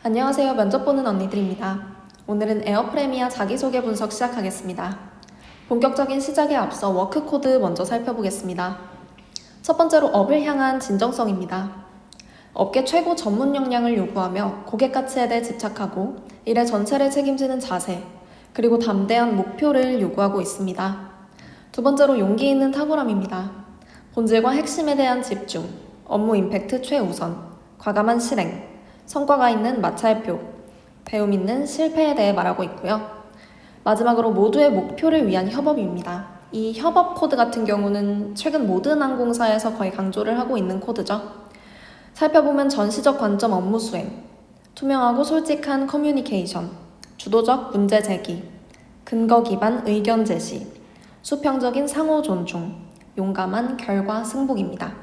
안녕하세요. 면접 보는 언니들입니다. 오늘은 에어프레미아 자기소개 분석 시작하겠습니다. 본격적인 시작에 앞서 워크코드 먼저 살펴보겠습니다. 첫 번째로 업을 향한 진정성입니다. 업계 최고 전문 역량을 요구하며 고객 가치에 대해 집착하고 일의 전체를 책임지는 자세, 그리고 담대한 목표를 요구하고 있습니다. 두 번째로 용기 있는 탁월함입니다. 본질과 핵심에 대한 집중, 업무 임팩트 최우선, 과감한 실행, 성과가 있는 마찰표, 배움 있는 실패에 대해 말하고 있고요. 마지막으로 모두의 목표를 위한 협업입니다. 이 협업 코드 같은 경우는 최근 모든 항공사에서 거의 강조를 하고 있는 코드죠. 살펴보면 전시적 관점 업무 수행, 투명하고 솔직한 커뮤니케이션, 주도적 문제 제기, 근거 기반 의견 제시, 수평적인 상호 존중, 용감한 결과 승복입니다.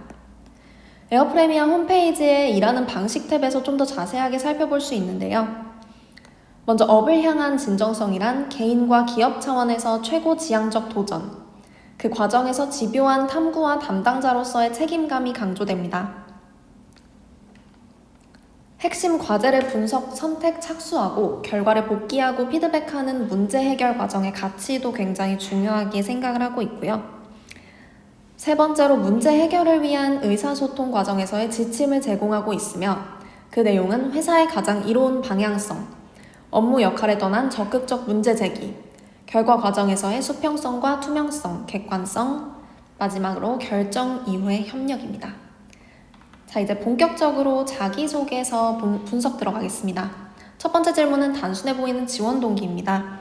에어프레미아 홈페이지에 일하는 방식 탭에서 좀 더 자세하게 살펴볼 수 있는데요. 먼저 업을 향한 진정성이란 개인과 기업 차원에서 최고 지향적 도전, 그 과정에서 집요한 탐구와 담당자로서의 책임감이 강조됩니다. 핵심 과제를 분석, 선택, 착수하고 결과를 복귀하고 피드백하는 문제 해결 과정의 가치도 굉장히 중요하게 생각을 하고 있고요. 세 번째로 문제 해결을 위한 의사소통 과정에서의 지침을 제공하고 있으며 그 내용은 회사의 가장 이로운 방향성, 업무 역할에 떠난 적극적 문제 제기, 결과 과정에서의 수평성과 투명성, 객관성, 마지막으로 결정 이후의 협력입니다. 자, 이제 본격적으로 자기소개서 분석 들어가겠습니다. 첫 번째 질문은 단순해 보이는 지원 동기입니다.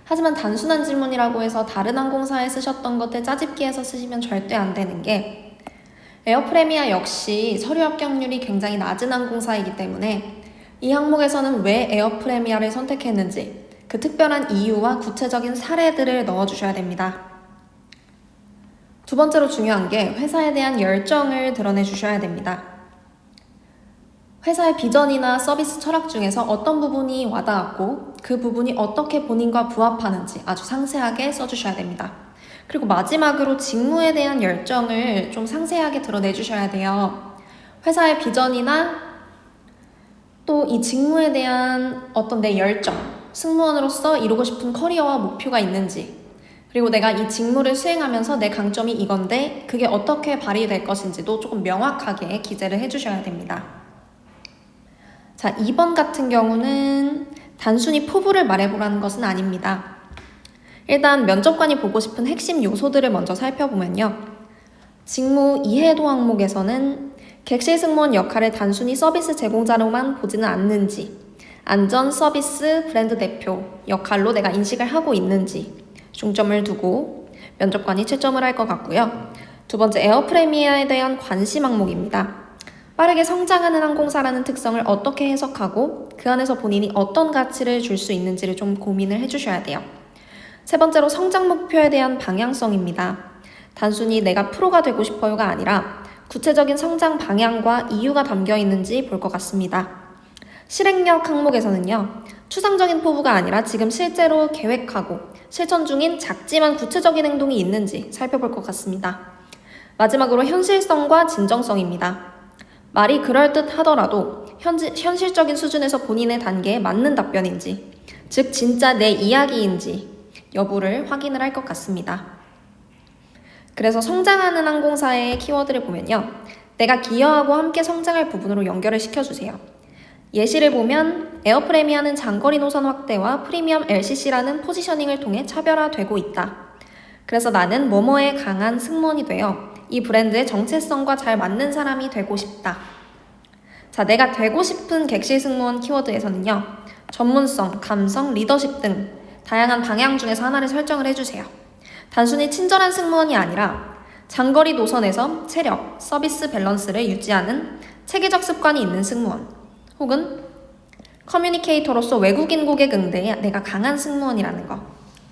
하지만 단순한 질문이라고 해서 다른 항공사에 쓰셨던 것들 짜집기해서 쓰시면 절대 안 되는 게 에어프레미아 역시 서류 합격률이 굉장히 낮은 항공사이기 때문에 이 항목에서는 왜 에어프레미아를 선택했는지 그 특별한 이유와 구체적인 사례들을 넣어주셔야 됩니다. 두 번째로 중요한 게 회사에 대한 열정을 드러내 주셔야 됩니다. 회사의 비전이나 서비스 철학 중에서 어떤 부분이 와닿았고 그 부분이 어떻게 본인과 부합하는지 아주 상세하게 써주셔야 됩니다. 그리고 마지막으로 직무에 대한 열정을 좀 상세하게 드러내 주셔야 돼요. 회사의 비전이나 또 이 직무에 대한 어떤 내 열정, 승무원으로서 이루고 싶은 커리어와 목표가 있는지, 그리고 내가 이 직무를 수행하면서 내 강점이 이건데 그게 어떻게 발휘될 것인지도 조금 명확하게 기재를 해주셔야 됩니다. 자, 2번 같은 경우는 단순히 포부를 말해보라는 것은 아닙니다. 일단 면접관이 보고 싶은 핵심 요소들을 먼저 살펴보면요. 직무 이해도 항목에서는 객실 승무원 역할을 단순히 서비스 제공자로만 보지는 않는지, 안전 서비스 브랜드 대표 역할로 내가 인식을 하고 있는지 중점을 두고 면접관이 채점을 할 것 같고요. 두 번째, 에어프레미아에 대한 관심 항목입니다. 빠르게 성장하는 항공사라는 특성을 어떻게 해석하고 그 안에서 본인이 어떤 가치를 줄 수 있는지를 좀 고민을 해주셔야 돼요. 세 번째로 성장 목표에 대한 방향성입니다. 단순히 내가 프로가 되고 싶어요가 아니라 구체적인 성장 방향과 이유가 담겨 있는지 볼 것 같습니다. 실행력 항목에서는요. 추상적인 포부가 아니라 지금 실제로 계획하고 실천 중인 작지만 구체적인 행동이 있는지 살펴볼 것 같습니다. 마지막으로 현실성과 진정성입니다. 말이 그럴듯 하더라도 현실적인 수준에서 본인의 단계에 맞는 답변인지, 즉 진짜 내 이야기인지 여부를 확인을 할 것 같습니다. 그래서 성장하는 항공사의 키워드를 보면요. 내가 기여하고 함께 성장할 부분으로 연결을 시켜주세요. 예시를 보면 에어프레미아는 장거리 노선 확대와 프리미엄 LCC라는 포지셔닝을 통해 차별화되고 있다. 그래서 나는 뭐뭐에 강한 승무원이 되어 이 브랜드의 정체성과 잘 맞는 사람이 되고 싶다. 자, 내가 되고 싶은 객실 승무원 키워드에서는요. 전문성, 감성, 리더십 등 다양한 방향 중에서 하나를 설정을 해주세요. 단순히 친절한 승무원이 아니라 장거리 노선에서 체력, 서비스 밸런스를 유지하는 체계적 습관이 있는 승무원, 혹은 커뮤니케이터로서 외국인 고객 응대에 내가 강한 승무원이라는 거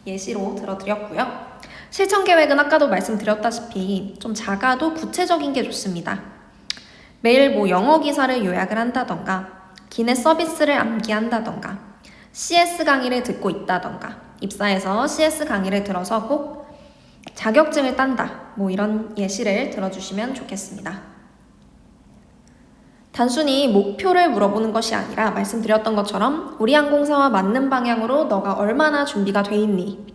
예시로 들어드렸고요. 실천 계획은 아까도 말씀드렸다시피 좀 작아도 구체적인 게 좋습니다. 매일 영어 기사를 요약을 한다던가, 기내 서비스를 암기한다던가, CS 강의를 듣고 있다던가, 입사해서 CS 강의를 들어서 꼭 자격증을 딴다, 이런 예시를 들어주시면 좋겠습니다. 단순히 목표를 물어보는 것이 아니라 말씀드렸던 것처럼 우리 항공사와 맞는 방향으로 너가 얼마나 준비가 돼 있니?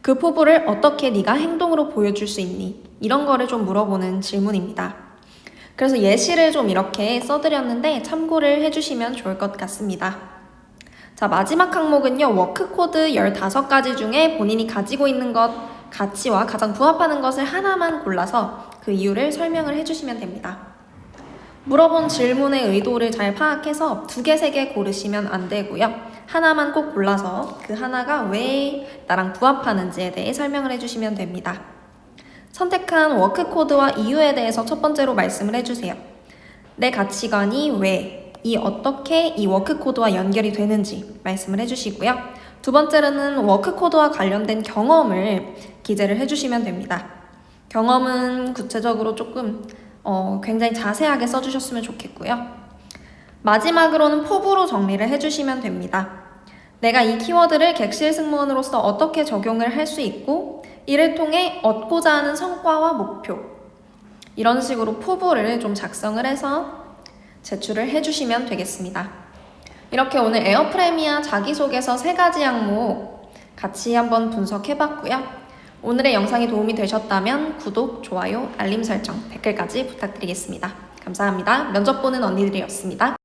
그 포부를 어떻게 네가 행동으로 보여줄 수 있니? 이런 거를 좀 물어보는 질문입니다. 그래서 예시를 좀 이렇게 써드렸는데 참고를 해주시면 좋을 것 같습니다. 자, 마지막 항목은요. 워크코드 15가지 중에 본인이 가지고 있는 것, 가치와 가장 부합하는 것을 하나만 골라서 그 이유를 설명을 해주시면 됩니다. 물어본 질문의 의도를 잘 파악해서 2개, 3개 고르시면 안 되고요. 하나만 꼭 골라서 그 하나가 왜 나랑 부합하는지에 대해 설명을 해주시면 됩니다. 선택한 워크코드와 이유에 대해서 첫 번째로 말씀을 해주세요. 내 가치관이 왜, 어떻게 이 워크코드와 연결이 되는지 말씀을 해주시고요. 두 번째로는 워크코드와 관련된 경험을 기재를 해주시면 됩니다. 경험은 구체적으로 조금 굉장히 자세하게 써주셨으면 좋겠고요. 마지막으로는 포부로 정리를 해주시면 됩니다. 내가 이 키워드를 객실 승무원으로서 어떻게 적용을 할 수 있고 이를 통해 얻고자 하는 성과와 목표, 이런 식으로 포부를 좀 작성을 해서 제출을 해주시면 되겠습니다. 이렇게 오늘 에어프레미아 자기소개서 3가지 항목 같이 한번 분석해봤고요. 오늘의 영상이 도움이 되셨다면 구독, 좋아요, 알림 설정, 댓글까지 부탁드리겠습니다. 감사합니다. 면접 보는 언니들이었습니다.